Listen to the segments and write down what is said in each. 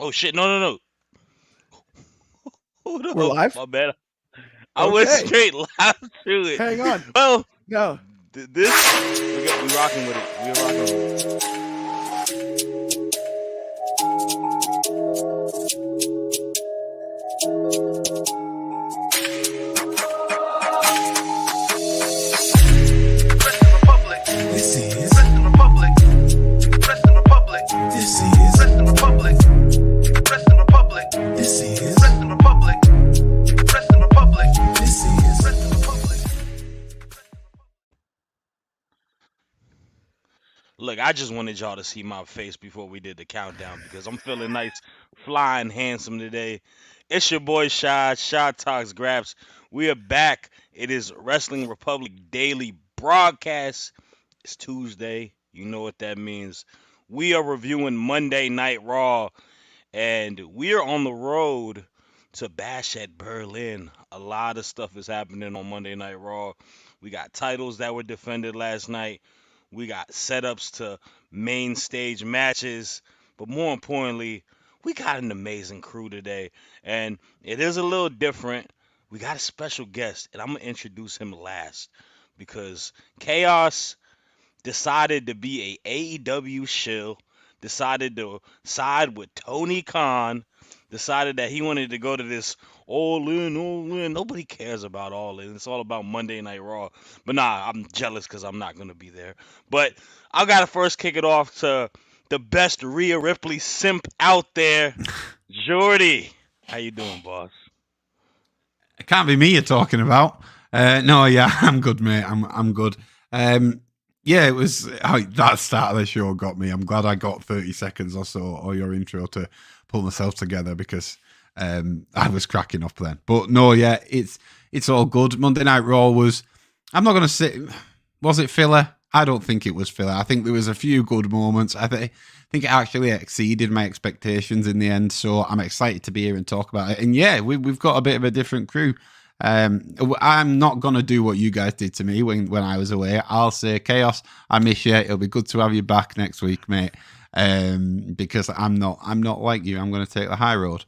Oh shit! No, no, no. Hold We're up, live? my bad. I went Okay. straight live to it. Hang on. Well, No. this we rocking with it. We're rocking with it. Preston Republic. This is Preston Republic. Preston Republic. This is Preston Republic. Preston Republic. This is Preston Republic. Preston Republic. This is Preston Republic. Look, I just wanted y'all to see my face before we did the countdown because I'm feeling nice, flying handsome today. It's your boy Shad Talks Graps. We are back. It is Wrestling Republic Daily Broadcast. It's Tuesday. You know what that means. We are reviewing Monday Night Raw, and we are on the road to Bash at Berlin. A lot of stuff is happening on Monday Night Raw. We got titles that were defended last night. We got setups to main stage matches. But more importantly, we got an amazing crew today. And it is a little different. We got a special guest, and I'm going to introduce him last because Chaos decided to be a AEW shill, decided to side with Tony Khan, decided that he wanted to go to this all in, all in. Nobody cares about all in. It's all about Monday Night Raw. But nah, I'm jealous because I'm not gonna be there. But I gotta first kick it off to the best Rhea Ripley simp out there, Jordy. How you doing, boss? It can't be me you're talking about. No, yeah, I'm good, mate. I'm good. Yeah, it was that start of the show got me. I'm glad I got 30 seconds or so, or your intro to pull myself together because I was cracking up then. But no, yeah, it's all good. Monday Night Raw was. I'm not going to say. Was it filler? I don't think it was filler. I think there was a few good moments. I think it actually exceeded my expectations in the end. So I'm excited to be here and talk about it. And yeah, we've got a bit of a different crew. I'm not going to do what you guys did to me when I was away. I'll say, Chaos, I miss you. It'll be good to have you back next week, mate. Because I'm not like you. I'm going to take the high road.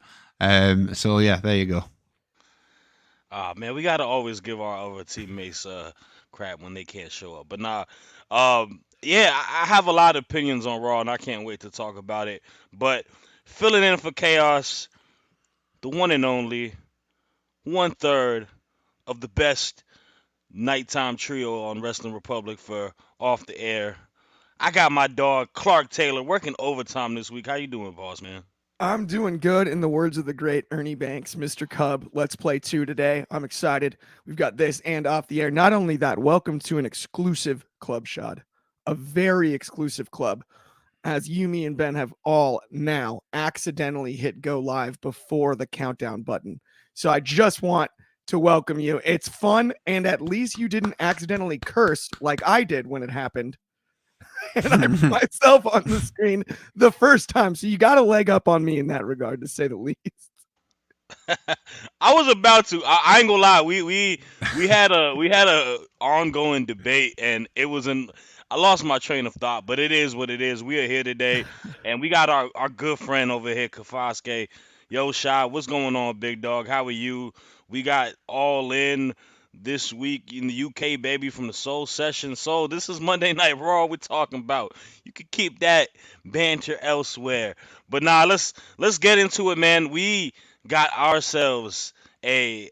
So yeah, there you go. Man, we gotta always give our other teammates crap when they can't show up. But nah, yeah, I have a lot of opinions on Raw, and I can't wait to talk about it. But filling in for Chaos, the one and only, 1/3 of the best nighttime trio on Wrestling Republic for off the air. I got my dog Clark Taylor working overtime this week. How you doing, boss man? I'm doing good. In the words of the great Ernie Banks, Mr. Cub, let's play two today. I'm excited. We've got this and off the air. Not only that, welcome to an exclusive club shot, a very exclusive club, as Yumi and Ben have all now accidentally hit go live before the countdown button. So I just want to welcome you. It's fun, and at least you didn't accidentally curse like I did when it happened. And I put myself on the screen the first time. So you got a leg up on me in that regard, to say the least. I was about to. I ain't gonna lie. We had a ongoing debate, and it was in. I lost my train of thought, but it is what it is. We are here today, and we got our good friend over here, Kafaske. Yo, Shy, what's going on, big dog? How are you? We got all in this week in the UK, baby, from the Soul Session. So this is Monday Night Raw. We're talking about. You can keep that banter elsewhere, but nah, let's get into it, man. We got ourselves a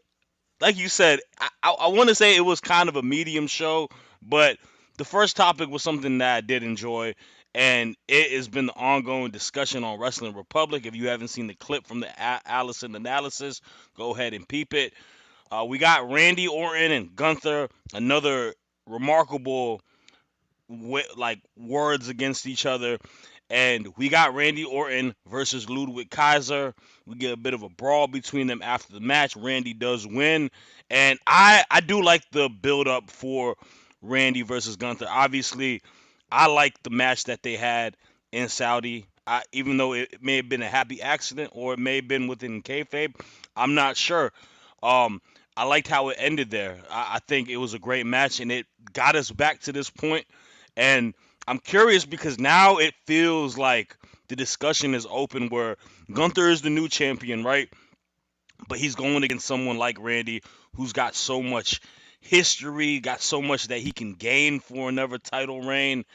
like you said. I want to say it was kind of a medium show, but the first topic was something that I did enjoy, and it has been the ongoing discussion on Wrestling Republic. If you haven't seen the clip from the Allison analysis, go ahead and peep it. We got Randy Orton and Gunther, another remarkable like words against each other. And we got Randy Orton versus Ludwig Kaiser. We get a bit of a brawl between them after the match. Randy does win. And I do like the build up for Randy versus Gunther. Obviously, I like the match that they had in Saudi. Even though it may have been a happy accident or it may have been within kayfabe, I'm not sure. I liked how it ended there. I think it was a great match and it got us back to this point. And I'm curious because now it feels like the discussion is open where Gunther is the new champion, right? But he's going against someone like Randy who's got so much history, got so much that he can gain for another title reign.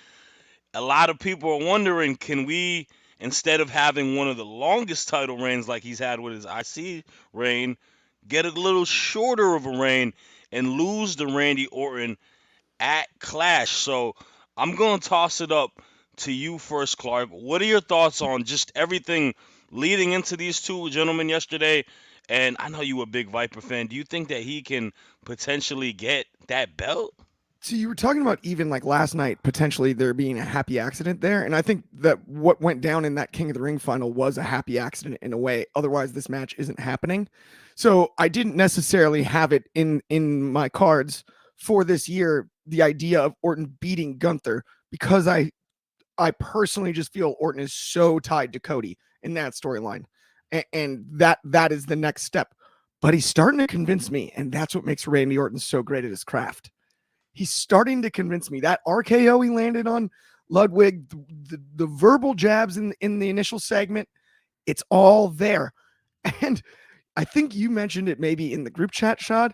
A lot of people are wondering, can we, instead of having one of the longest title reigns like he's had with his IC reign, get a little shorter of a reign and lose to Randy Orton at Clash? So I'm going to toss it up to you first, Clark. What are your thoughts on just everything leading into these two gentlemen yesterday? And I know you a big Viper fan. Do you think that he can potentially get that belt? So you were talking about even like last night, potentially there being a happy accident there. And I think that what went down in that King of the Ring final was a happy accident in a way. Otherwise, this match isn't happening. So I didn't necessarily have it in my cards for this year, the idea of Orton beating Gunther, because I personally just feel Orton is so tied to Cody in that storyline. And that is the next step. But he's starting to convince me, and that's what makes Randy Orton so great at his craft. He's starting to convince me. That RKO he landed on Ludwig, the verbal jabs in the initial segment, it's all there. And I think you mentioned it maybe in the group chat, Shad.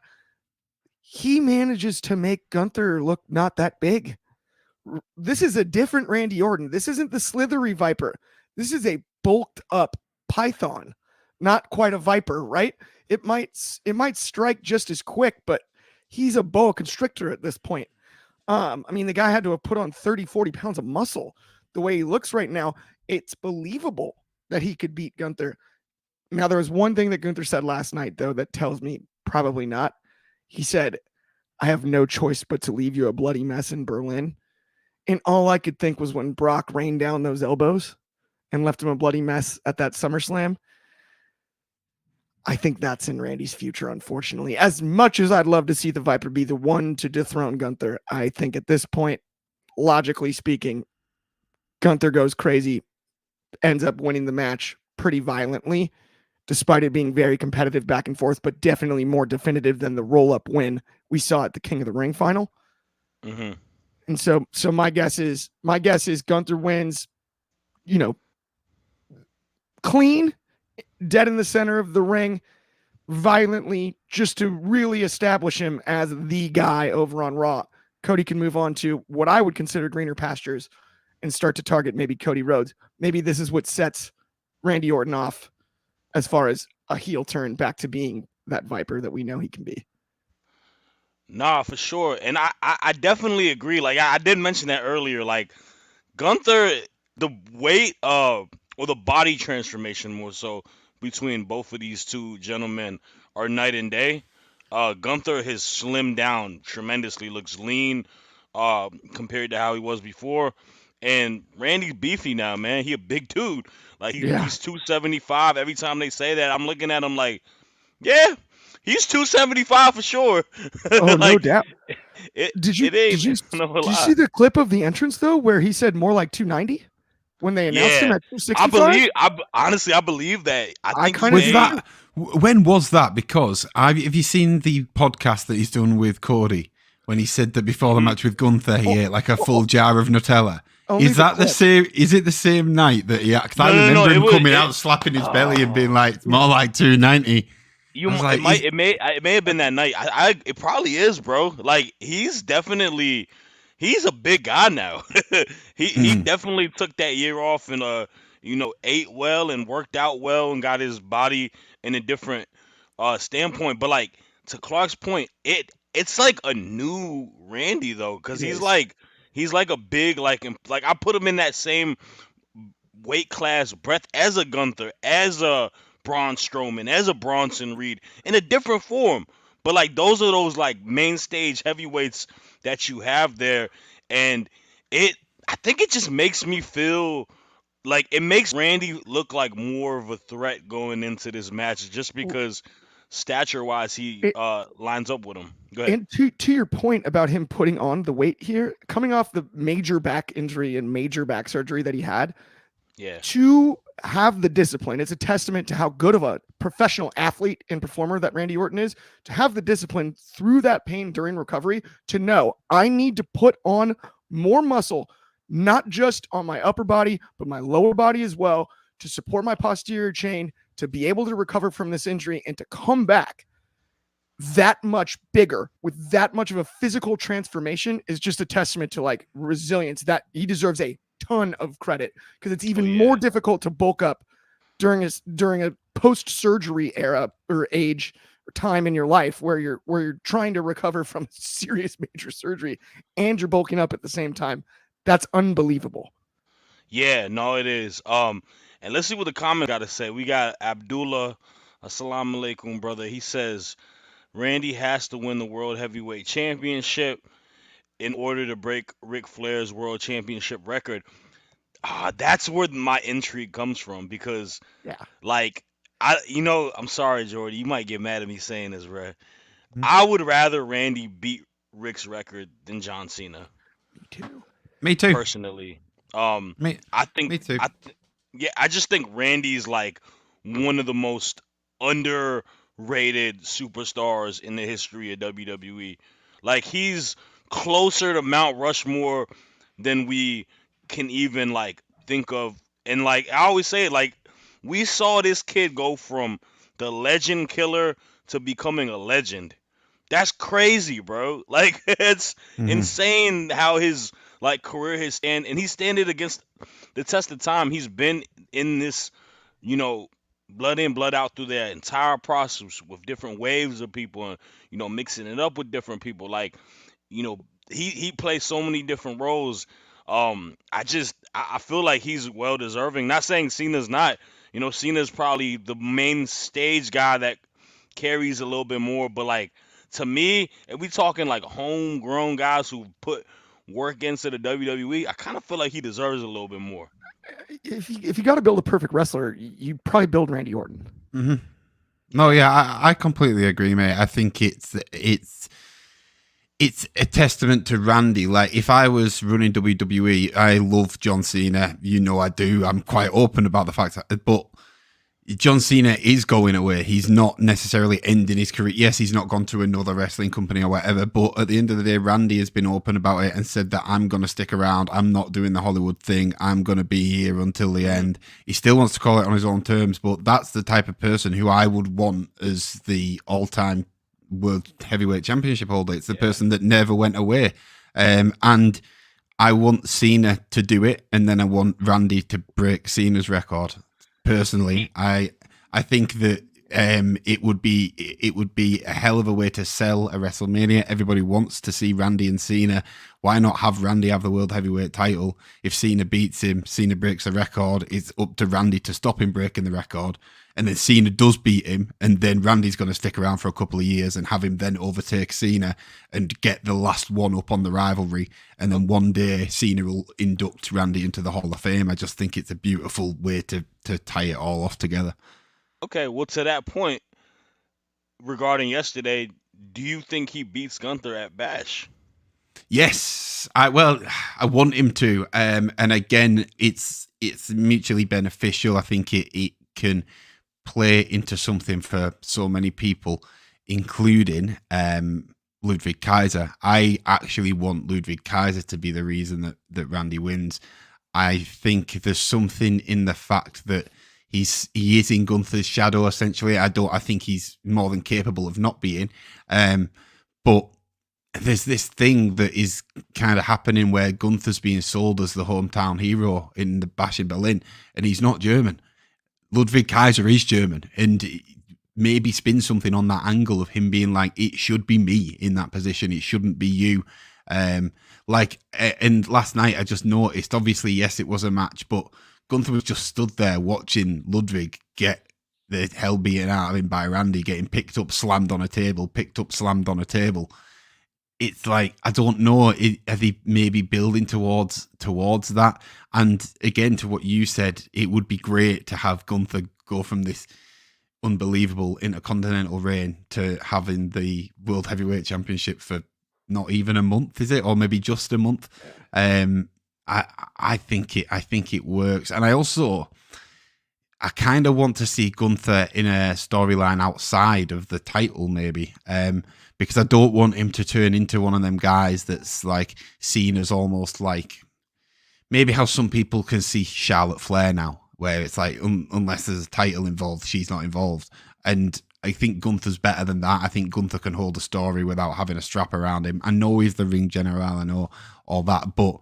He manages to make Gunther look not that big. This is a different Randy Orton. This isn't the slithery Viper. This is a bulked up python, not quite a Viper, right? It might strike just as quick, but he's a boa constrictor at this point. I mean, the guy had to have put on 30, 40 pounds of muscle. The way he looks right now, it's believable that he could beat Gunther. Now, there was one thing that Gunther said last night, though, that tells me probably not. He said, I have no choice but to leave you a bloody mess in Berlin. And all I could think was when Brock rained down those elbows and left him a bloody mess at that SummerSlam. I think that's in Randy's future, unfortunately. As much as I'd love to see the Viper be the one to dethrone Gunther, I think at this point, logically speaking, Gunther goes crazy, ends up winning the match pretty violently, despite it being very competitive back and forth, but definitely more definitive than the roll-up win we saw at the King of the Ring final. Mm-hmm. And so my guess is Gunther wins, clean, dead in the center of the ring, violently, just to really establish him as the guy over on Raw. Cody can move on to what I would consider greener pastures and start to target maybe Cody Rhodes. Maybe this is what sets Randy Orton off as far as a heel turn back to being that Viper that we know he can be. Nah, for sure. And I definitely agree. Like I did mention that earlier. Like Gunther, the weight or the body transformation more so between both of these two gentlemen are night and day. Gunther has slimmed down tremendously, looks lean compared to how he was before. And Randy's beefy now, man. He a big dude. Like he's 275. Every time they say that, I'm looking at him like, yeah, he's 275 for sure. Oh, like, no doubt. Did you see the clip of the entrance though, where he said more like 290 when they announced him at 265? I believe that. I think was that. When was that? Because have you seen the podcast that he's done with Cordy when he said that before the match with Gunther he ate like a full jar of Nutella? Is that the same? Is it the same night that he? Because I remember him coming out, slapping his belly, and being like, "More like 290." It may have been that night. It probably is, bro. Like he's a big guy now. he definitely took that year off and ate well and worked out well and got his body in a different standpoint. But like to Clark's point, it's like a new Randy though, because he's like a big like I put him in that same weight class breadth as a Gunther, as a Braun Strowman, as a Bronson Reed, in a different form. But like those are those like main stage heavyweights that you have there, and I think it just makes me feel like it makes Randy look like more of a threat going into this match, just because stature wise he lines up with him. Go ahead. And to your point about him putting on the weight here, coming off the major back injury and major back surgery that he had, to have the discipline, it's a testament to how good of a professional athlete and performer that Randy Orton is, to have the discipline through that pain during recovery to know I need to put on more muscle, not just on my upper body, but my lower body as well, to support my posterior chain, to be able to recover from this injury and to come back that much bigger with that much of a physical transformation is just a testament to like resilience that he deserves a ton of credit, because it's even more difficult to bulk up during a post-surgery era or age or time in your life where you're trying to recover from serious major surgery and you're bulking up at the same time. That's unbelievable. Yeah, no, it is. And let's see what the comments got to say. We got Abdullah, assalamu alaikum, brother. He says Randy has to win the World Heavyweight Championship in order to break Ric Flair's World Championship record. That's where my intrigue comes from, because, Yeah. like, I'm sorry, Jordy, you might get mad at me saying this, bro. Mhm. I would rather Randy beat Rick's record than John Cena, Me too. Me too. personally. Me, I think, me too. I just think Randy's like one of the most underrated superstars in the history of WWE. Like, he's closer to Mount Rushmore than we can even like think of. And like I always say, like, we saw this kid go from the legend killer to becoming a legend. That's crazy, bro. Like, it's Mhm. insane how his like career has and he's standing against the test of time. He's been in this, blood in, blood out through that entire process with different waves of people and mixing it up with different people. Like, you know, he plays so many different roles. I feel like he's well deserving. Not saying Cena's not. Cena's probably the main stage guy that carries a little bit more, but like, to me, if we talking like homegrown guys who put work into the WWE, I kind of feel like he deserves a little bit more. If you got to build a perfect wrestler, you probably build Randy Orton. Mm-hmm. No, yeah, I completely agree, mate. I think it's a testament to Randy. Like, if I was running WWE, I love John Cena. I do. I'm quite open about the fact that, but John Cena is going away. He's not necessarily ending his career. Yes, he's not gone to another wrestling company or whatever, but at the end of the day, Randy has been open about it and said that I'm going to stick around. I'm not doing the Hollywood thing. I'm going to be here until the end. He still wants to call it on his own terms, but that's the type of person who I would want as the all-time World Heavyweight Championship holder. It's the person that never went away. And I want Cena to do it, and then I want Randy to break Cena's record. Personally, I think that it would be a hell of a way to sell a WrestleMania. Everybody wants to see Randy and Cena. Why not have Randy have the World Heavyweight title? If Cena beats him, Cena breaks the record. It's up to Randy to stop him breaking the record. And then Cena does beat him, and then Randy's going to stick around for a couple of years and have him then overtake Cena and get the last one up on the rivalry. And then one day Cena will induct Randy into the Hall of Fame. I just think it's a beautiful way to tie it all off together. Okay, well, to that point, regarding yesterday, do you think he beats Gunther at Bash? Yes, I want him to. And again, it's mutually beneficial. I think it can play into something for so many people, including Ludwig Kaiser. I actually want Ludwig Kaiser to be the reason that Randy wins. I think there's something in the fact that he is in Gunther's shadow, essentially. I think he's more than capable of not being. But there's this thing that is kind of happening where Gunther's being sold as the hometown hero in the Bash in Berlin, and he's not German. Ludwig Kaiser is German, and maybe spin something on that angle of him being like, it should be me in that position. It shouldn't be you. And last night I just noticed, obviously, yes, it was a match, but Gunther was just stood there watching Ludwig get the hell beaten out of him by Randy, getting picked up, slammed on a table, picked up, slammed on a table. It's like, I don't know, are they maybe building towards that? And again, to what you said, it would be great to have Gunther go from this unbelievable intercontinental reign to having the World Heavyweight Championship for not even a month, is it? Or maybe just a month. I think it works. And I kind of want to see Gunther in a storyline outside of the title, maybe. Because I don't want him to turn into one of them guys that's like seen as almost like maybe how some people can see Charlotte Flair now, where it's like unless there's a title involved, she's not involved. And I think Gunther's better than that. I think Gunther can hold a story without having a strap around him. I know he's the ring general, I know all that, but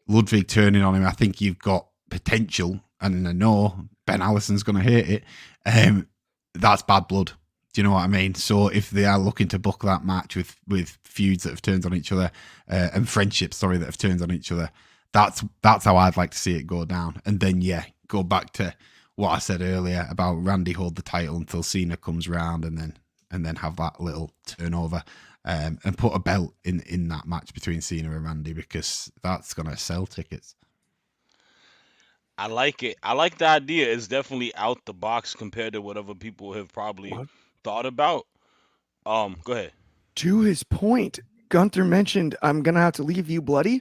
Ludwig turning on him, I think you've got potential, and I know Ben Allison's going to hate it. That's bad blood. Do you know what I mean? So if they are looking to book that match with feuds that have turned on each other and friendships, that have turned on each other, that's how I'd like to see it go down. And then go back to what I said earlier about Randy hold the title until Cena comes round, and then have that little turnover and put a belt in that match between Cena and Randy, because that's gonna sell tickets. I like it. I like the idea. It's definitely out the box compared to whatever people have probably What? thought about. Go ahead. To his point, Gunther mentioned, I'm going to have to leave you bloody.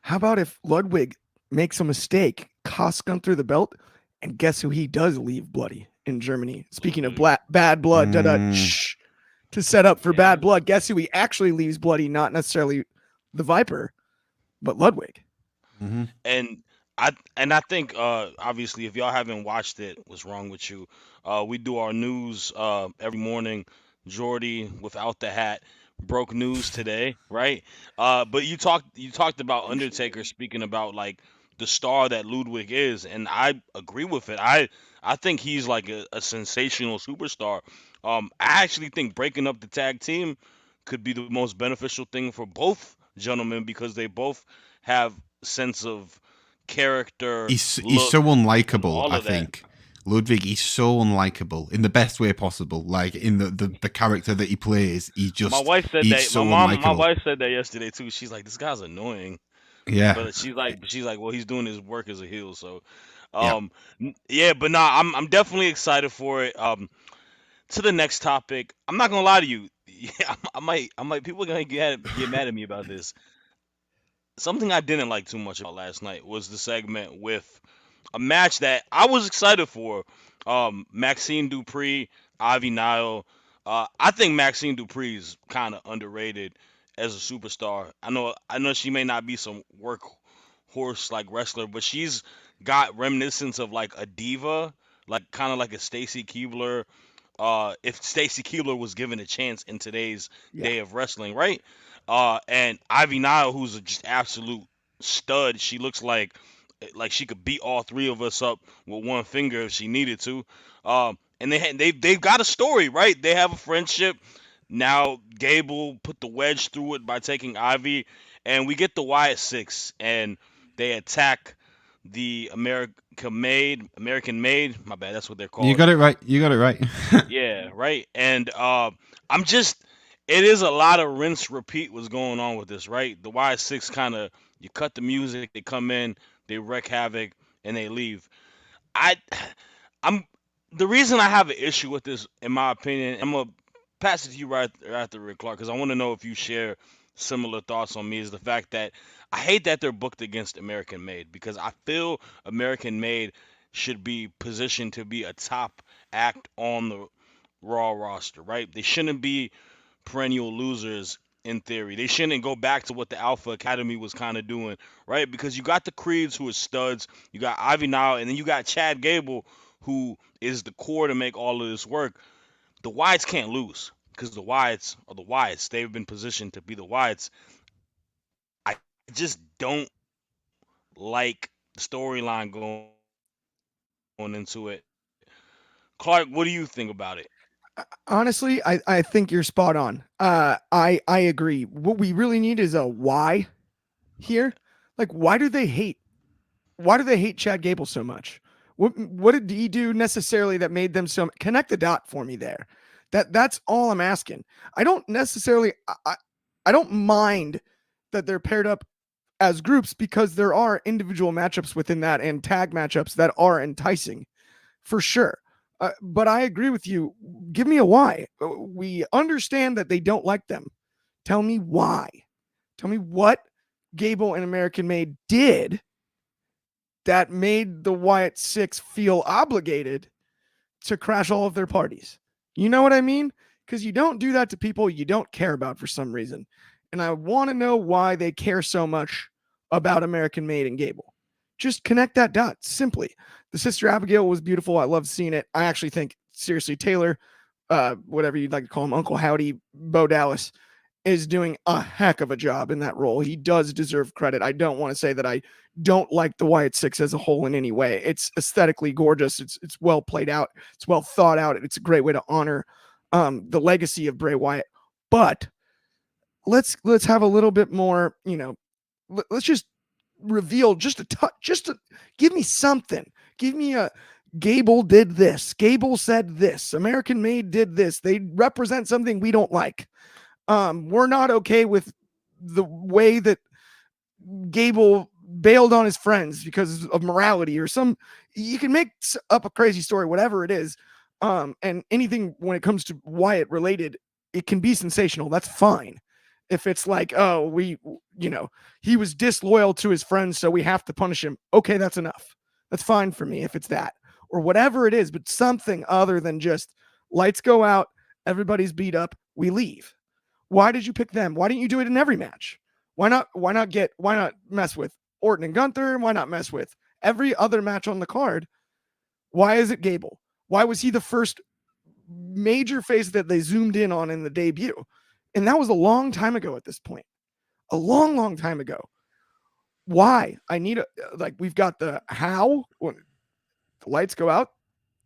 How about if Ludwig makes a mistake, costs Gunther the belt, and guess who he does leave bloody in Germany? Speaking of bad blood, to set up for bad blood, guess who he actually leaves bloody? Not necessarily the Viper, but Ludwig. Mm-hmm. And I think obviously if y'all haven't watched it, what's wrong with you? We do our news every morning. Jordy without the hat broke news today, right? But you talked about Undertaker speaking about like the star that Ludwig is, and I agree with it. I think he's like a sensational superstar. I actually think breaking up the tag team could be the most beneficial thing for both gentlemen because they both have sense of character, He's so look, unlikable, all I of that. think. Ludwig, he's so unlikable in the best way possible. Like in the character that he plays, My wife said he's that. so My unlikable. wife said that yesterday too. She's like, this guy's annoying, Yeah. but she's like, well, he's doing his work as a heel, so, Yeah. yeah. But nah, I'm definitely excited for it. To the next topic, I'm not gonna lie to you. Yeah, I might. People are gonna get mad at me about this. Something I didn't like too much about last night was the segment with a match that I was excited for. Maxine Dupree, Ivy Nile. I think Maxine Dupree is kind of underrated as a superstar. I know she may not be some workhorse like wrestler, but she's got reminiscence of like a diva, like kind of like a Stacy Keibler. If Stacy Keibler was given a chance in today's Yeah. day of wrestling, right? And Ivy Nile, who's a just absolute stud. She looks like she could beat all three of us up with one finger if she needed to. And they've got a story, right? They have a friendship. Now Gable put the wedge through it by taking Ivy, and we get the Wyatt Six, and they attack the American Made. My bad, that's what they're You called. got it right. You got it right. Yeah, right. And I'm just, it is a lot of rinse repeat what's going on with this, right? The Y6 kind of, you cut the music, they come in, they wreak havoc, and they leave. I, I'm the reason I have an issue with this, in my opinion. I'm gonna pass it to you right after Rick Clark because I want to know if you share similar thoughts on me. Is the fact that I hate that they're booked against American Made because I feel American Made should be positioned to be a top act on the Raw roster, right? They shouldn't be perennial losers in theory. They shouldn't go back to what the Alpha Academy was kind of doing, right? Because you got the Creeds who are studs, you got Ivy Nile, and then you got Chad Gable who is the core to make all of this work. The Wyatts can't lose because the Wyatts are the Wyatts. They've been positioned to be the Wyatts. I just don't like the storyline going into it. Clark, what do you think about it? Honestly, I think you're spot on. I agree. What we really need is a why here. Like, why do they hate? Why do they hate Chad Gable so much? What did he do necessarily that made them so? Connect the dot for me there. That's all I'm asking. I don't necessarily. I don't mind that they're paired up as groups because there are individual matchups within that and tag matchups that are enticing for sure. But I agree with you. Give me a why. We understand that they don't like them. Tell me why. Tell me what Gable and American Made did that made the Wyatt Six feel obligated to crash all of their parties. You know what I mean? Because you don't do that to people you don't care about for some reason. And I want to know why they care so much about American Made and Gable. Just connect that dot simply. The Sister Abigail was beautiful. I love seeing it. I actually think, seriously, Taylor, whatever you'd like to call him, Uncle Howdy, Bo Dallas, is doing a heck of a job in that role. He does deserve credit. I don't want to say that I don't like the Wyatt Six as a whole in any way. It's aesthetically gorgeous. It's well played out. It's well thought out. It's a great way to honor the legacy of Bray Wyatt. But let's have a little bit more, let's just reveal just a touch, just to give me something. Give me a Gable did this. Gable said this. American Made did this. They represent something we don't like. We're not okay with the way that Gable bailed on his friends because of morality or you can make up a crazy story, whatever it is. And anything when it comes to Wyatt related, it can be sensational. That's fine. If it's like, oh, he was disloyal to his friends, so we have to punish him. Okay, that's enough. That's fine for me if it's that or whatever it is, but something other than just lights go out, everybody's beat up, we leave. Why did you pick them? Why didn't you do it in every match? Why not mess with Orton and Gunther? Why not mess with every other match on the card? Why is it Gable? Why was he the first major face that they zoomed in on in the debut? And that was a long time ago at this point. A long, long time ago. Why? We've got the how, when the lights go out,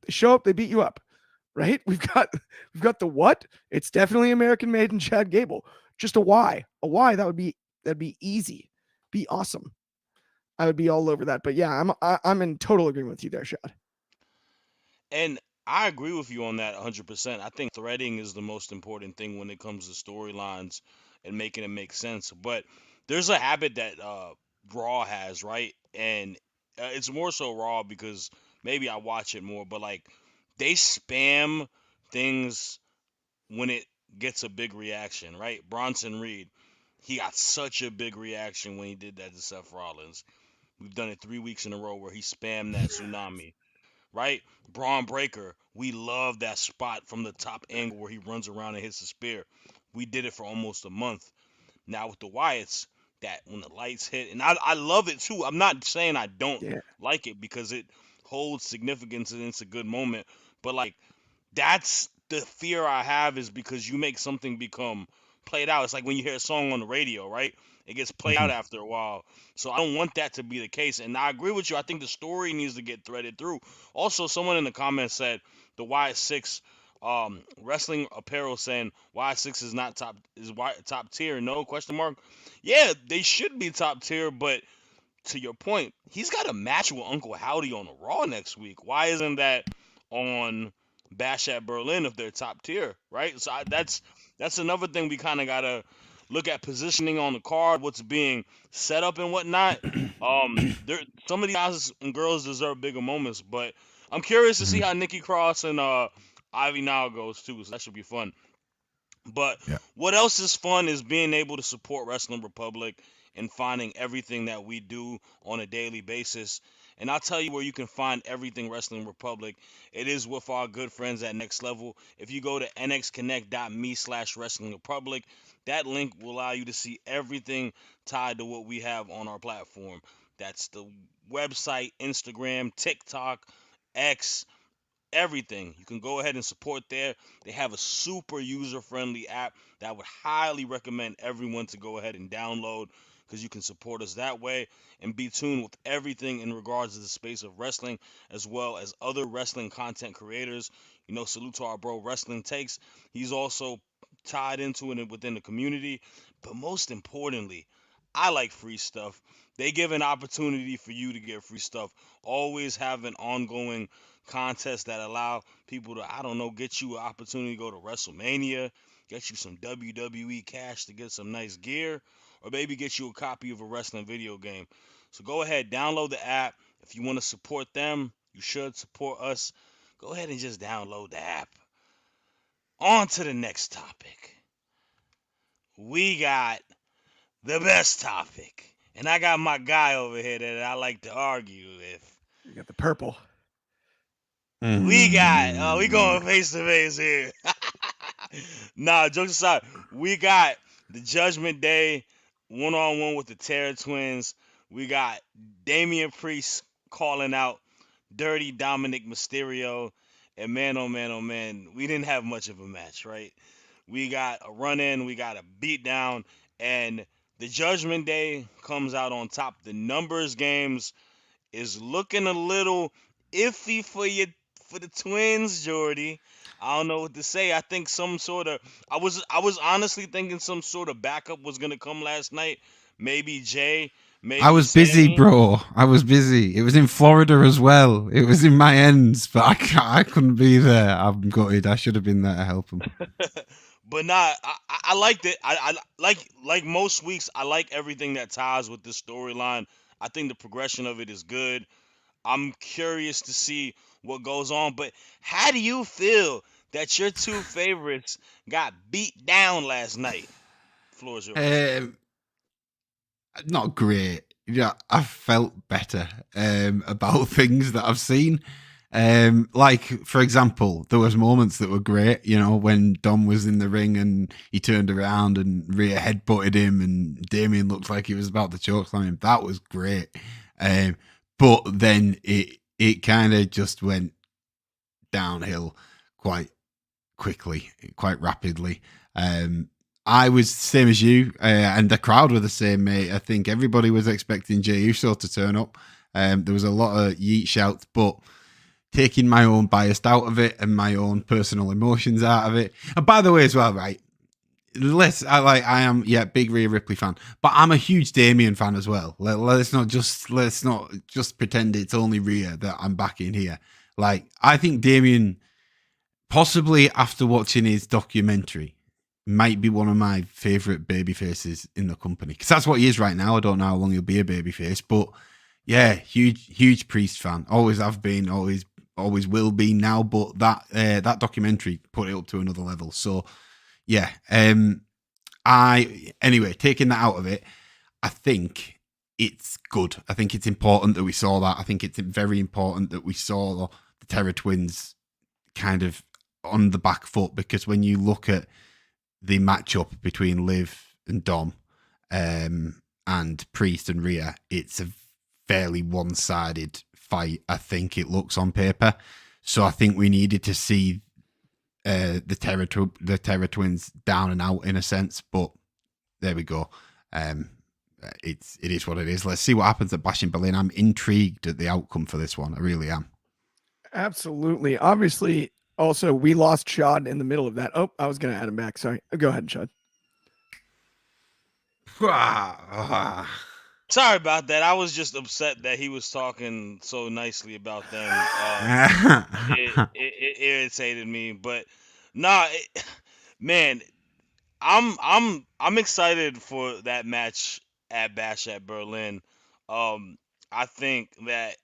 they show up, they beat you up, right? We've got the what. It's definitely American Made and Chad Gable. Just a why. A why, that'd be easy. Be awesome. I would be all over that. But yeah, I'm in total agreement with you there, Shad. And I agree with you on that 100%. I think threading is the most important thing when it comes to storylines and making it make sense. But there's a habit that Raw has, right? And it's more so Raw because maybe I watch it more, but like they spam things when it gets a big reaction, right? Bronson Reed, he got such a big reaction when he did that to Seth Rollins. We've done it 3 weeks in a row where he spammed that tsunami, right? Braun Breaker, we love that spot from the top angle where he runs around and hits the spear. We did it for almost a month. Now with the Wyatts, that when the lights hit, and I love it too. I'm not saying I don't like it because it holds significance and it's a good moment, but like that's the fear I have is because you make something become played out. It's like when you hear a song on the radio, right? It gets played out after a while. So I don't want that to be the case. And I agree with you. I think the story needs to get threaded through. Also, someone in the comments said the Y6 wrestling apparel saying Y6 is not top tier. No question mark. Yeah, they should be top tier, but to your point, he's got a match with Uncle Howdy on the Raw next week. Why isn't that on Bash at Berlin if they're top tier, right? So that's another thing we kind of gotta look at positioning on the card, what's being set up and whatnot. There some of these guys and girls deserve bigger moments, but I'm curious to see how Nikki Cross and Ivy Nile goes too. So that should be fun. But Yeah. what else is fun is being able to support Wrestling Republic and finding everything that we do on a daily basis. And I'll tell you where you can find everything Wrestling Republic. It is with our good friends at Next Level. If you go to nxconnect.me/Wrestling Republic, that link will allow you to see everything tied to what we have on our platform. That's the website, Instagram, TikTok, X, everything. You can go ahead and support there. They have a super user friendly app that I would highly recommend everyone to go ahead and download because you can support us that way and be tuned with everything in regards to the space of wrestling as well as other wrestling content creators. Salute to our bro Wrestling Takes. He's also tied into it within the community. But most importantly, I like free stuff. They give an opportunity for you to get free stuff. Always have an ongoing contests that allow people to, I don't know, get you an opportunity to go to WrestleMania, get you some WWE cash to get some nice gear, or maybe get you a copy of a wrestling video game. So go ahead, download the app. If you want to support them, you should support us. Go ahead and just download the app. On to the next topic. We got the best topic. And I got my guy over here that I like to argue with. You got the purple. We going face to face here. Nah, jokes aside, we got the Judgment Day one-on-one with the Terror Twins We got Damian Priest calling out Dirty Dominic Mysterio. And man, oh man, oh man, we didn't have much of a match, right? We got a run in, we got a beat down, and the Judgment Day comes out on top. The numbers games is looking a little iffy for the twins, Jordy. I don't know what to say. I think some sort of I was honestly thinking some sort of backup was gonna come last night. Maybe Jay, I maybe was busy, Sammy. bro. I was busy. It was in Florida as well. It was in my ends, but I couldn't be there. I'm gutted. I should have been there to help him. But nah, I liked it. I like most weeks. I like everything that ties with this storyline. I think the progression of it is good. I'm curious to see what goes on. But how do you feel that your two favorites got beat down last night? Floor is yours. Um, Not great. Yeah, I felt better about things that I've seen. Like for example, there was moments that were great. You know, when Dom was in the ring and he turned around and Rhea headbutted him, and Damien looked like he was about to chokeslam him. That was great. But then it kind of just went downhill quite quickly, quite rapidly. I was same as you, and the crowd were the same, mate. I think everybody was expecting Jey Uso to turn up. There was a lot of yeet shouts, but taking my own bias out of it and my own personal emotions out of it. And by the way, as well, right? I am big Rhea Ripley fan, but I'm a huge Damien fan as well. Let's not just pretend it's only Rhea that I'm backing here. Like, I think Damien, possibly after watching his documentary, might be one of my favorite baby faces in the company, because that's what he is right now. I don't know how long he'll be a baby face, but yeah, huge Priest fan. Always have been, always will be now. But that documentary put it up to another level. So yeah, anyway, taking that out of it, I think it's good. I think it's important that we saw that. I think it's very important that we saw the Terror Twins kind of on the back foot, because when you look at the matchup between Liv and Dom, and Priest and Rhea, it's a fairly one-sided fight, I think it looks on paper. So I think we needed to see the Terror Twins down and out in a sense, but there we go. It is what it is. Let's see what happens at Bash in Berlin. I'm intrigued at the outcome for this one. I really am. Absolutely. Obviously, also, we lost Shad in the middle of that. Oh, I was going to add him back. Sorry. Go ahead, Shad. Sorry about that. I was just upset that he was talking so nicely about them. It irritated me, but nah, man, I'm excited for that match at Bash at Berlin. I think that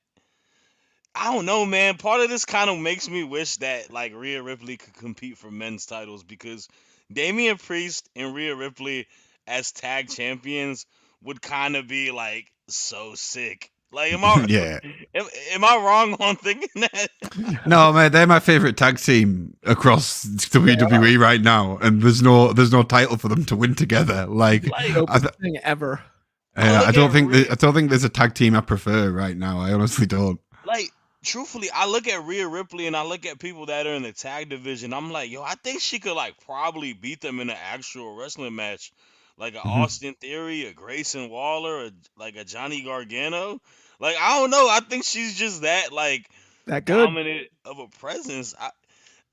I don't know, man. Part of this kind of makes me wish that like Rhea Ripley could compete for men's titles, because Damian Priest and Rhea Ripley as tag champions would kind of be like so sick. Like, Yeah. am I wrong on thinking that? No, mate, they're my favorite tag team across WWE right now, and there's no title for them to win together. Like, Dopest thing ever. I don't think there's a tag team I prefer right now. I honestly don't. Like, truthfully, I look at Rhea Ripley and I look at people that are in the tag division. I'm like, yo, I think she could like probably beat them in an actual wrestling match, like a Austin Theory, a Grayson Waller, like a Johnny Gargano. Like, I don't know. I think she's just that like That good. dominant of a presence.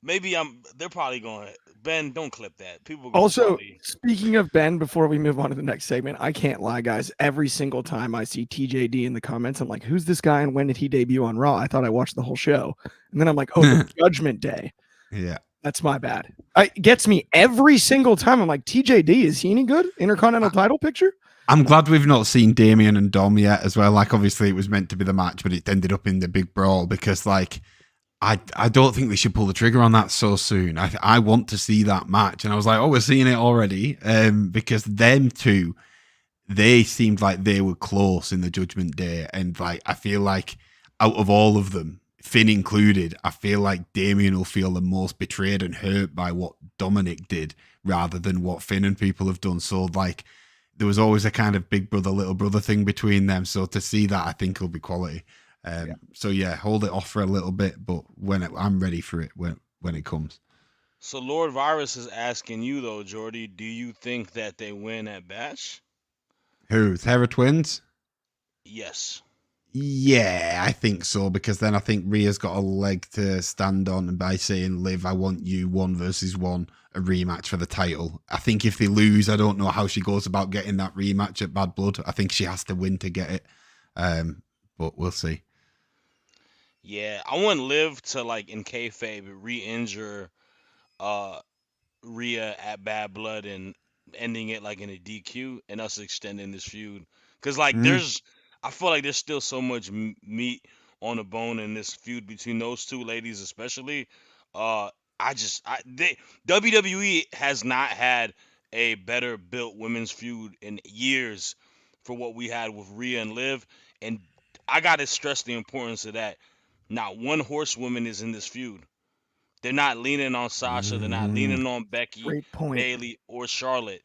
They're probably going. Ben, don't clip that. People Also, probably... speaking of Ben, before we move on to the next segment, I can't lie, guys. Every single time I see TJD in the comments, I'm like, who's this guy and when did he debut on Raw? I thought I watched the whole show. And then I'm like, oh, the Judgment Day. Yeah. That's my bad. It gets me every single time. I'm like, TJD, is he any good? Intercontinental title picture? I'm glad we've not seen Damien and Dom yet as well. Like, obviously it was meant to be the match, but it ended up in the big brawl, because like, I don't think they should pull the trigger on that so soon. I want to see that match. And I was like, oh, we're seeing it already. Because them two, they seemed like they were close in the Judgment Day. And like, I feel like out of all of them, Finn included, I feel like Damien will feel the most betrayed and hurt by what Dominic did rather than what Finn and people have done. So like, there was always a kind of big brother, little brother thing between them. So to see that, I think will be quality. So yeah, hold it off for a little bit, but I'm ready for it when it comes. So Lord Virus is asking you though, Jordy, do you think that they win at Bash? Who? Terra Twins? Yes. Yeah, I think so, because then I think Rhea's got a leg to stand on, and by saying, Liv, I want you 1v1, a rematch for the title. I think if they lose, I don't know how she goes about getting that rematch at Bad Blood. I think she has to win to get it. But we'll see. Yeah, I want Liv to like in kayfabe re-injure uh Rhea at Bad Blood and ending it like in a DQ and us extending this feud. Cause like Mm. I feel like there's still so much meat on the bone in this feud between those two ladies, especially. Uh, WWE has not had a better built women's feud in years for what we had with Rhea and Liv, and I gotta stress the importance of that. Not one horsewoman is in this feud. They're not leaning on Sasha. They're not Mm. leaning on Becky, Great point. Bailey, or Charlotte.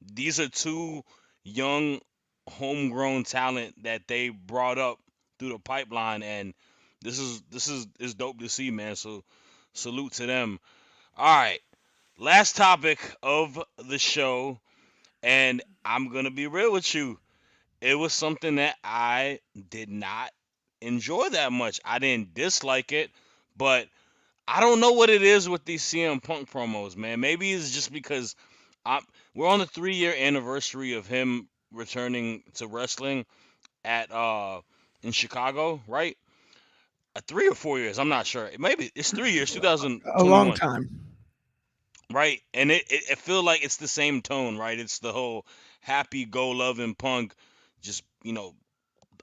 These are two young, homegrown talent that they brought up through the pipeline, and this is dope to see, man. So salute to them. All right, last topic of the show, and I'm gonna be real with you. It was something that I did not enjoy that much. I didn't dislike it, but I don't know what it is with these CM Punk promos, man. Maybe it's just because I'm we're on the 3 year anniversary of him returning to wrestling at in Chicago, right? 3 or 4 years, I'm not sure. Maybe it's 3 years, A long 2021, time. right? And it feel like it's the same tone, right? It's the whole happy go loving Punk, just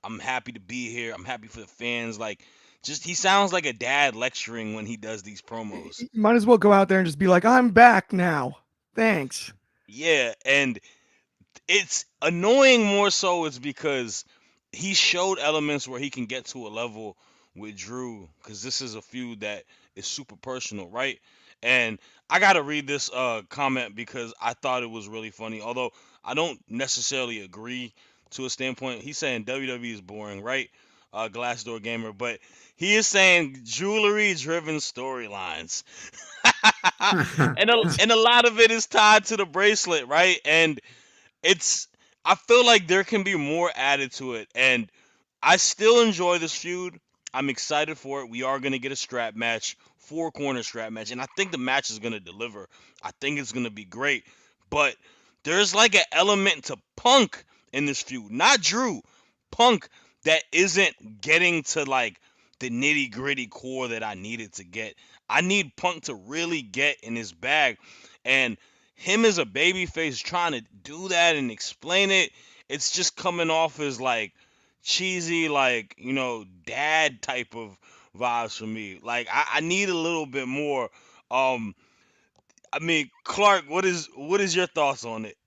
I'm happy to be here. I'm happy for the fans. Like, just he sounds like a dad lecturing when he does these promos. You might as well go out there and just be like, I'm back now. Thanks. Yeah, and it's annoying more so is because he showed elements where he can get to a level with Drew because this is a feud that is super personal, right? And I gotta read this comment because I thought it was really funny. Although I don't necessarily agree to a standpoint. He's saying WWE is boring, right? Glassdoor Gamer, but he is saying jewelry driven storylines. And a lot of it is tied to the bracelet, right? And it's I feel like there can be more added to it, and I still enjoy this feud. I'm excited for it. We are gonna get a strap match, 4 corner strap match, and I think the match is gonna deliver. I think it's gonna be great, but there's like an element to Punk in this feud, not Drew. Punk that isn't getting to like the nitty gritty core that I needed to get. I need Punk to really get in his bag, and him as a babyface trying to do that and explain it, it's just coming off as like cheesy, like dad type of vibes for me. Like I need a little bit more. Um, I mean, Clark, what is your thoughts on it?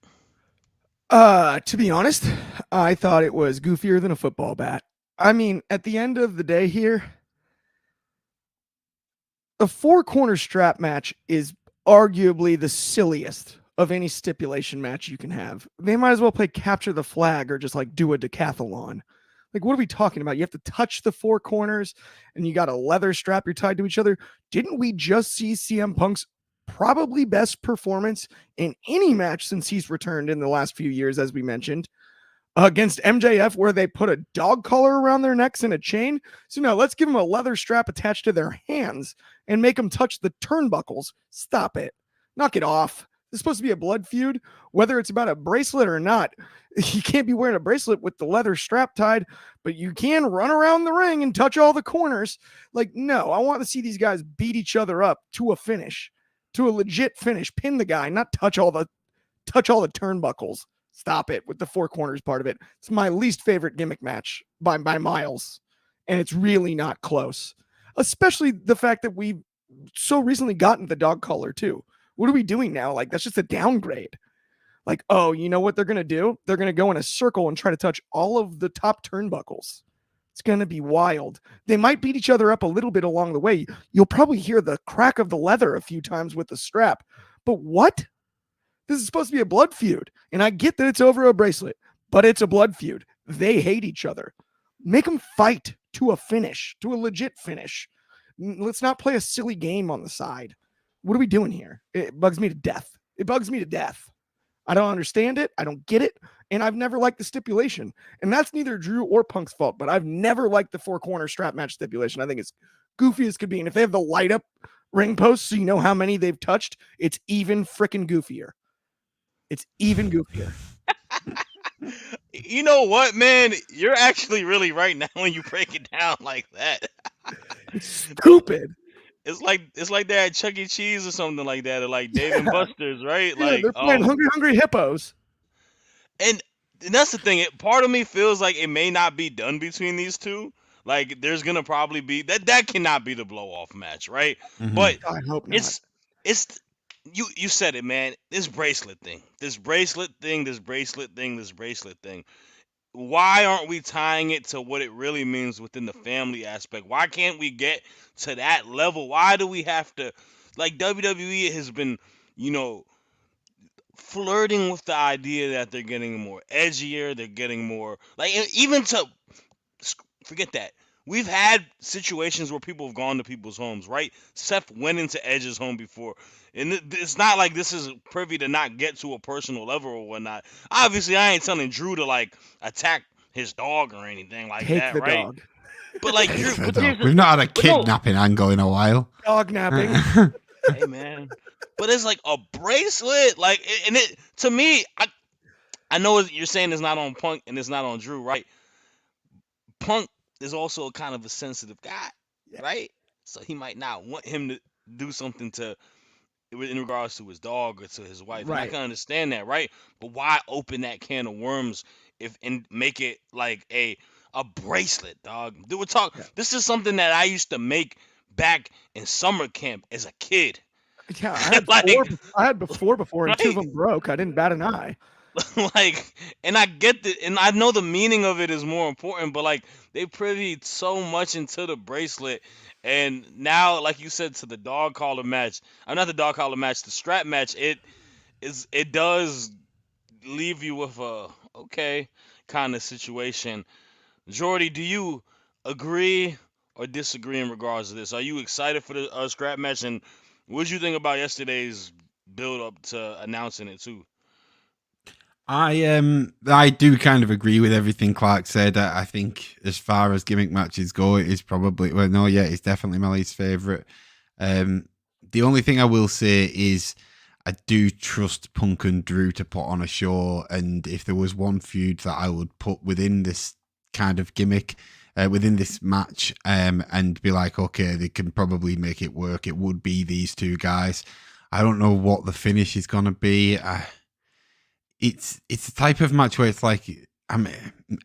To be honest, I thought it was goofier than a football bat. I mean, at the end of the day here, the 4 corner strap match is arguably the silliest of any stipulation match you can have. They might as well play capture the flag or just like do a decathlon. Like, what are we talking about? You have to touch the 4 corners and you got a leather strap you're tied to each other. Didn't we just see CM Punk's probably best performance in any match since he's returned in the last few years, as we mentioned? Against MJF, where they put a dog collar around their necks and a chain. So no, let's give them a leather strap attached to their hands and make them touch the turnbuckles. Stop it. Knock it off. This is supposed to be a blood feud, whether it's about a bracelet or not. You can't be wearing a bracelet with the leather strap tied, but you can run around the ring and touch all the corners. Like, no, I want to see these guys beat each other up to a finish, to a legit finish. Pin the guy, not touch all the turnbuckles. Stop it with the 4 corners part of it. It's my least favorite gimmick match by miles. And it's really not close. Especially the fact that we so recently gotten the dog collar too. What are we doing now? Like, that's just a downgrade. Like, oh, you know what they're going to do? They're going to go in a circle and try to touch all of the top turnbuckles. It's going to be wild. They might beat each other up a little bit along the way. You'll probably hear the crack of the leather a few times with the strap. But what? This is supposed to be a blood feud. And I get that it's over a bracelet, but it's a blood feud. They hate each other. Make them fight to a finish, to a legit finish. Let's not play a silly game on the side. What are we doing here? It bugs me to death. It bugs me to death. I don't understand it. I don't get it. And I've never liked the stipulation. And that's neither Drew or Punk's fault, but I've never liked the 4-corner strap match stipulation. I think it's goofy as could be. And if they have the light up ring posts so you know how many they've touched, it's even freaking goofier. It's even goofier. You know what, man? You're actually really right now when you break it down like that. It's stupid. It's like they're at Chuck E. Cheese or something like that, or like Dave and Buster's, right? Yeah, Like they're playing Hungry Hippos. and that's the thing. Part of me feels like it may not be done between these two. Like there's gonna probably be that cannot be the blow off match, right? Mhm. But I hope not. it's you said it, man. This bracelet thing. Why aren't we tying it to what it really means within the family aspect? Why can't we get to that level? Why do we have to, like, WWE has been, flirting with the idea that they're getting more edgier, they're getting more, like, even to, forget that. We've had situations where people have gone to people's homes, right? Seth went into Edge's home before. And it's not like this is privy to not get to a personal level or whatnot. Obviously, I ain't telling Drew to, like, attack his dog or anything like Take that, the right? dog. But, like, Drew, but here's the- We've not had a but no. kidnapping angle in a while. Dog napping. Hey, man. But it's like a bracelet. Like, and it, to me, I know you're saying it's not on Punk and it's not on Drew, right? Punk is also kind of a sensitive guy, right? So he might not want him to do something in regards to his dog or to his wife. And I Right. can understand that, right? But why open that can of worms and make it like a bracelet, dog? This is something that I used to make back in summer camp as a kid. Yeah, I had Like- four before, and two of Right. them broke. I didn't bat an eye. Like, and I get that, and I know the meaning of it is more important, but like they privy so much into the bracelet, and now, like you said, to the dog collar match, I'm not the dog collar match, the strap match, it does leave you with a okay kind of situation. Jordy, do you agree or disagree in regards to this? Are you excited for the scrap match, and what did you think about yesterday's build up to announcing it too? I do kind of agree with everything Clark said. I think as far as gimmick matches go, it is probably it's definitely my least favorite. The only thing I will say is I do trust Punk and Drew to put on a show, and if there was one feud that I would put within this kind of gimmick, within this match, and be like, okay, they can probably make it work, it would be these two guys. I don't know what the finish is going to be. It's a type of match where it's like an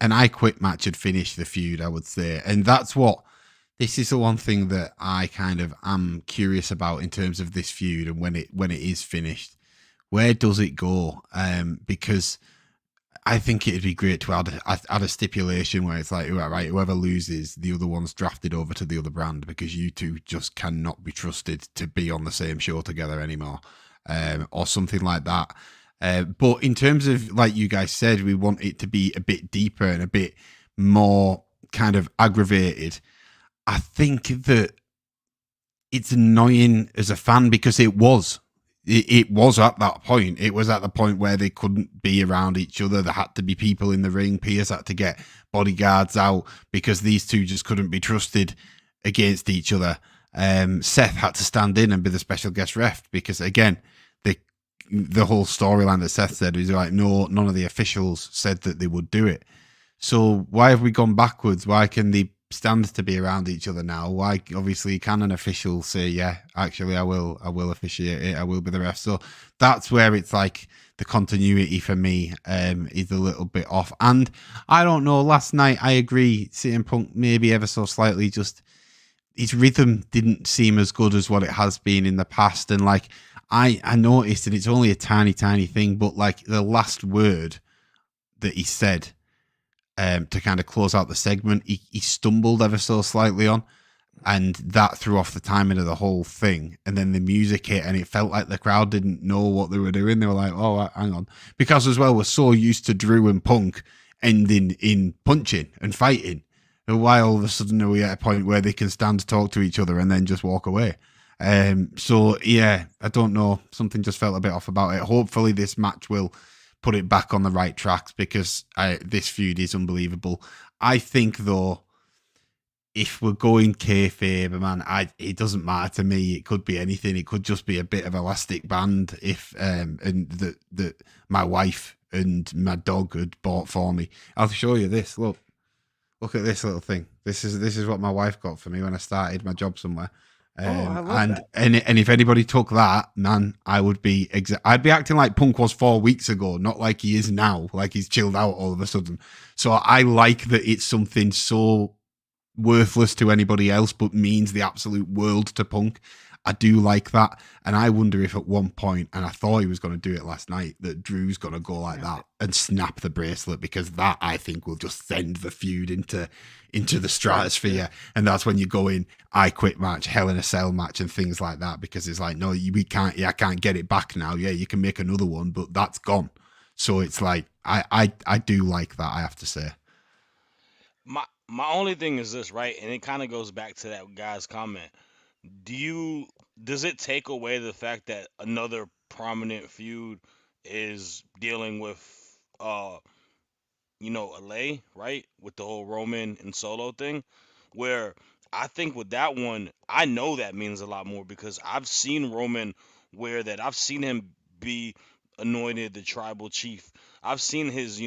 I Quit match had finished the feud, I would say. And this is the one thing that I kind of am curious about in terms of this feud and when it is finished. Where does it go? Because I think it'd be great to add a stipulation where it's like, right, whoever loses, the other one's drafted over to the other brand because you two just cannot be trusted to be on the same show together anymore, or something like that. But in terms of, like you guys said, we want it to be a bit deeper and a bit more kind of aggravated. I think that it's annoying as a fan because it was at that point. It was at the point where they couldn't be around each other. There had to be people in the ring. Pierce had to get bodyguards out because these two just couldn't be trusted against each other. Seth had to stand in and be the special guest ref because, again, the whole storyline that Seth said was like, no, none of the officials said that they would do it. So why have we gone backwards? Why can they stand to be around each other now? Why, obviously, can an official say, yeah, actually, I will officiate it, I will be the ref? So that's where it's like the continuity for me is a little bit off. And I don't know, last night, I agree, CM Punk maybe ever so slightly just, his rhythm didn't seem as good as what it has been in the past. And like, I noticed, and it's only a tiny, tiny thing, but like the last word that he said to kind of close out the segment, he stumbled ever so slightly on. and that threw off the timing of the whole thing. And then the music hit, and it felt like the crowd didn't know what they were doing. They were like, "Oh, hang on," because as well we're so used to Drew and Punk ending in punching and fighting, and why all of a sudden are we at a point where they can stand to talk to each other and then just walk away? So yeah, I don't know. Something just felt a bit off about it. Hopefully, this match will put it back on the right tracks because this feud is unbelievable. I think though, if we're going kayfabe, man, it doesn't matter to me. It could be anything. It could just be a bit of elastic band. If and that my wife and my dog had bought for me. I'll show you this. Look at this little thing. This is what my wife got for me when I started my job somewhere. I love that. And if anybody took that, man, I would be I'd be acting like Punk was 4 weeks ago, not like he is now, like he's chilled out all of a sudden. So I like that it's something so worthless to anybody else, but means the absolute world to Punk. I do like that, and I wonder if at one point, and I thought he was going to do it last night, that Drew's going to go like that and snap the bracelet, because that I think will just send the feud into the stratosphere, and that's when you go in I Quit match, Hell in a Cell match, and things like that, because it's like, no, we can't, I can't get it back now. Yeah, you can make another one, but that's gone. So it's like I do like that, I have to say. My only thing is this, right? And it kind of goes back to that guy's comment. Does it take away the fact that another prominent feud is dealing with uh LA, right? With the whole Roman and Solo thing, where I think with that one, I know that means a lot more because I've seen Roman wear that. I've seen him be anointed the tribal chief. I've seen his,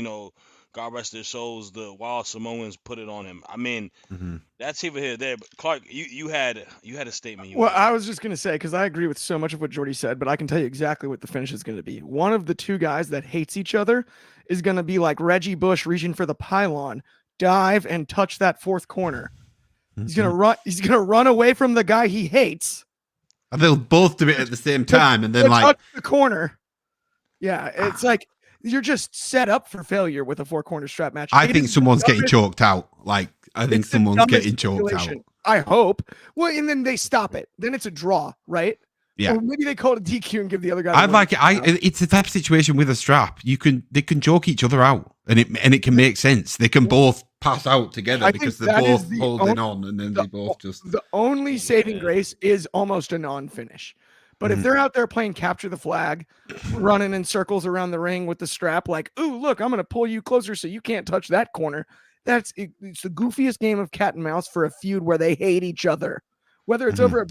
God rest their souls, the Wild Samoans put it on him. I mean, Mm-hmm. that's either here or there. But Clark, you had a statement you Well, wanted to I make. was just going to say, because I agree with so much of what Jordy said, but I can tell you exactly what the finish is going to be. One of the two guys that hates each other is going to be like Reggie Bush reaching for the pylon, dive and touch that fourth corner. He's going to run. He's going to run away from the guy he hates. And they'll both do it at the same time, and then like touch the corner. Yeah, it's like you're just set up for failure with a four corner strap match. I think someone's getting choked out. Like, I think someone's getting choked out. I hope. Well, and then they stop it. Then it's a draw, right? Yeah. Or maybe they call it a DQ and give the other guy. I like it. It's a type of situation with a strap. They can joke each other out, and it can make sense. They can both pass out together because they're both holding on, and then they both just. The only saving grace is almost a non-finish. But if they're out there playing capture the flag, running in circles around the ring with the strap, like, ooh, look, I'm going to pull you closer so you can't touch that corner. It's the goofiest game of cat and mouse for a feud where they hate each other. Whether it's over a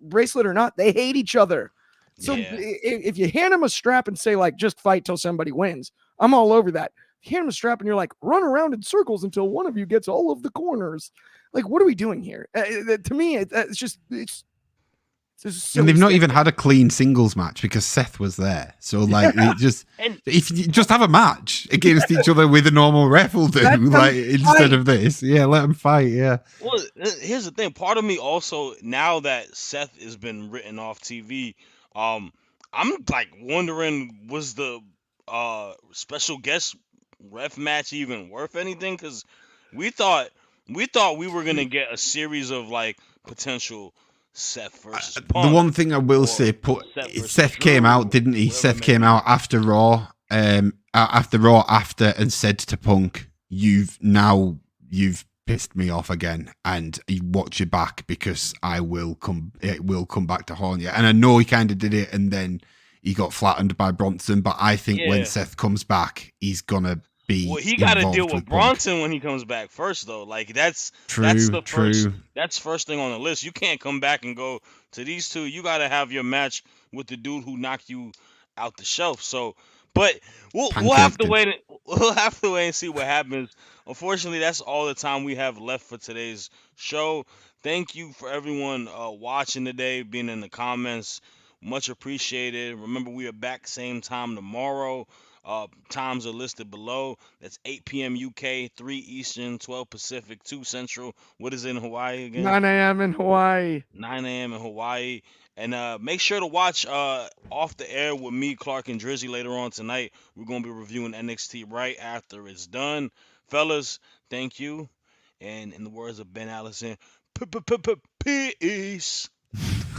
bracelet or not, they hate each other. So if you hand them a strap and say, like, just fight till somebody wins, I'm all over that. If you hand them a strap and you're like, run around in circles until one of you gets all of the corners. Like, what are we doing here? To me, it's just and they've not even had a clean singles match because Seth was there. So like, if you just have a match against each other with a normal ref will do, like instead of this, let them fight. Yeah. Well, here's the thing. Part of me also, now that Seth has been written off TV, I'm like wondering, was the special guest ref match even worth anything? Because we thought we were gonna get a series of like potential Seth versus Punk. The one thing I will say, Seth came out, didn't he? Seth came out after Raw, and said to Punk, "You've pissed me off again, and you watch your back because it will come back to haunt you." And I know he kind of did it, and then he got flattened by Bronson. But I think when Seth comes back, he's gonna be. Well, he got to deal with Bronson when he comes back first, though. Like that's true. That's first thing on the list. You can't come back and go to these two. You got to have your match with the dude who knocked you out the shelf. So, but we'll have to wait. We'll have to wait and see what happens. Unfortunately, that's all the time we have left for today's show. Thank you for everyone watching today, being in the comments. Much appreciated. Remember, we are back same time tomorrow. Times are listed below. That's 8 p.m. UK, 3 Eastern, 12 Pacific, 2 Central. What is it in Hawaii again? 9 a.m. in Hawaii. 9 a.m. in Hawaii. And make sure to watch Off the Air with me, Clark, and Drizzy later on tonight. We're going to be reviewing NXT right after it's done. Fellas, thank you. And in the words of Ben Allison, Peace.